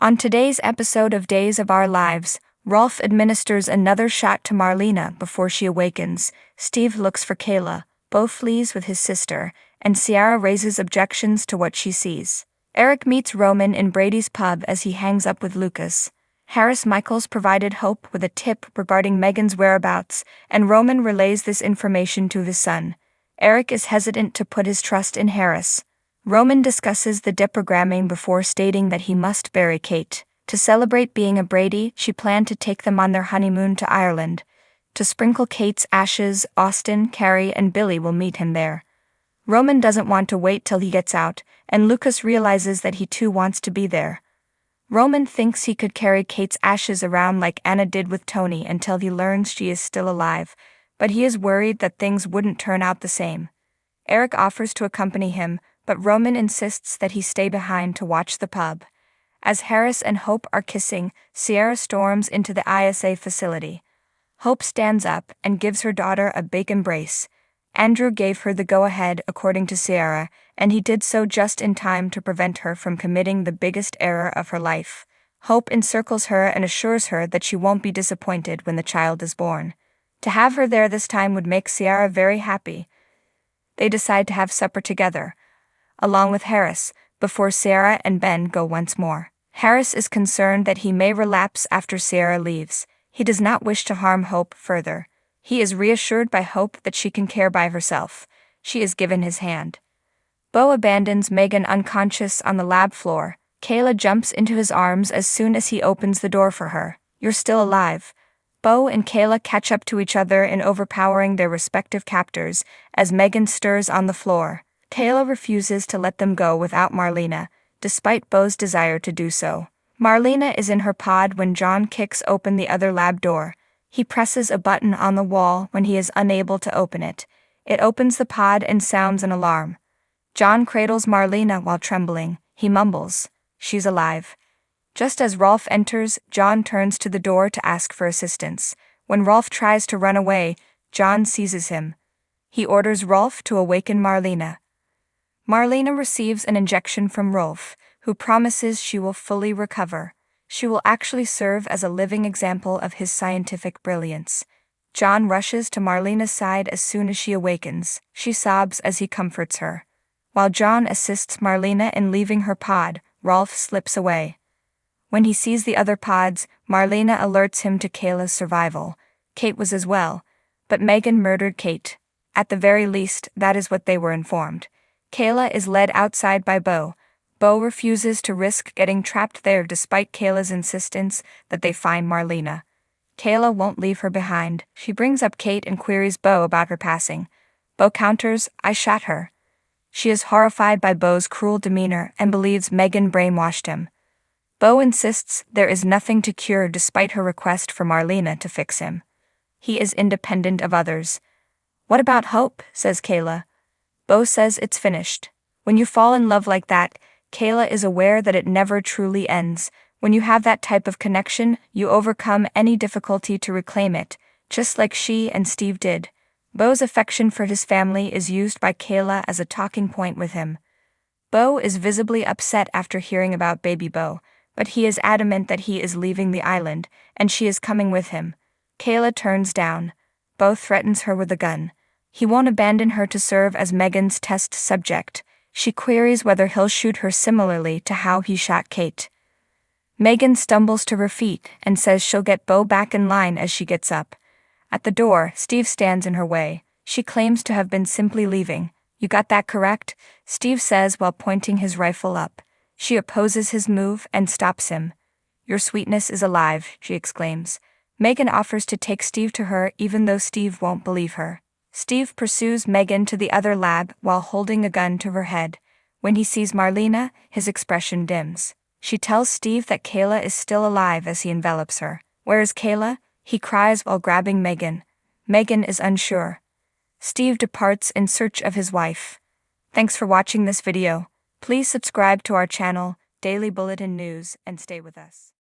On today's episode of Days of Our Lives, Rolf administers another shot to Marlena before she awakens. Steve looks for Kayla, Bo flees with his sister, and Ciara raises objections to what she sees. Eric meets Roman in Brady's pub as he hangs up with Lucas. Harris Michaels provided Hope with a tip regarding Megan's whereabouts, and Roman relays this information to his son. Eric is hesitant to put his trust in Harris. Roman discusses the deprogramming before stating that he must bury Kate. To celebrate being a Brady, she planned to take them on their honeymoon to Ireland. To sprinkle Kate's ashes, Austin, Carrie, and Billy will meet him there. Roman doesn't want to wait till he gets out, and Lucas realizes that he too wants to be there. Roman thinks he could carry Kate's ashes around like Anna did with Tony until he learns she is still alive, but he is worried that things wouldn't turn out the same. Eric offers to accompany him, but Roman insists that he stay behind to watch the pub. As Harris and Hope are kissing, Ciara storms into the ISA facility. Hope stands up and gives her daughter a big embrace. Andrew gave her the go-ahead according to Ciara, and he did so just in time to prevent her from committing the biggest error of her life. Hope encircles her and assures her that she won't be disappointed when the child is born. To have her there this time would make Ciara very happy. They decide to have supper together, along with Harris, before Ciara and Ben go once more. Harris is concerned that he may relapse after Ciara leaves. He does not wish to harm Hope further. He is reassured by Hope that she can care by herself. She is given his hand. Bo abandons Megan unconscious on the lab floor. Kayla jumps into his arms as soon as he opens the door for her. "You're still alive." Bo and Kayla catch up to each other in overpowering their respective captors as Megan stirs on the floor. Kayla refuses to let them go without Marlena, despite Bo's desire to do so. Marlena is in her pod when John kicks open the other lab door. He presses a button on the wall when he is unable to open it. It opens the pod and sounds an alarm. John cradles Marlena while trembling. He mumbles, "She's alive." Just as Rolf enters, John turns to the door to ask for assistance. When Rolf tries to run away, John seizes him. He orders Rolf to awaken Marlena. Marlena receives an injection from Rolf, who promises she will fully recover. She will actually serve as a living example of his scientific brilliance. John rushes to Marlena's side as soon as she awakens. She sobs as he comforts her. While John assists Marlena in leaving her pod, Rolf slips away. When he sees the other pods, Marlena alerts him to Kayla's survival. Kate was as well, but Megan murdered Kate. At the very least, that is what they were informed. Kayla is led outside by Bo. Bo refuses to risk getting trapped there despite Kayla's insistence that they find Marlena. Kayla won't leave her behind. She brings up Kate and queries Bo about her passing. Bo counters, "I shot her." She is horrified by Bo's cruel demeanor and believes Megan brainwashed him. Bo insists there is nothing to cure despite her request for Marlena to fix him. He is independent of others. "What about Hope?" says Kayla. Bo says it's finished. When you fall in love like that, Kayla is aware that it never truly ends. When you have that type of connection, you overcome any difficulty to reclaim it, just like she and Steve did. Bo's affection for his family is used by Kayla as a talking point with him. Bo is visibly upset after hearing about baby Bo, but he is adamant that he is leaving the island, and she is coming with him. Kayla turns down. Bo threatens her with a gun. He won't abandon her to serve as Megan's test subject. She queries whether he'll shoot her similarly to how he shot Kate. Megan stumbles to her feet and says she'll get Bo back in line as she gets up. At the door, Steve stands in her way. She claims to have been simply leaving. "You got that correct?" Steve says while pointing his rifle up. She opposes his move and stops him. "Your sweetness is alive," she exclaims. Megan offers to take Steve to her even though Steve won't believe her. Steve pursues Megan to the other lab while holding a gun to her head. When he sees Marlena, his expression dims. She tells Steve that Kayla is still alive as he envelops her. "Where is Kayla?" he cries while grabbing Megan. Megan is unsure. Steve departs in search of his wife. Thanks for watching this video. Please subscribe to our channel, Daily Bulletin News, and stay with us.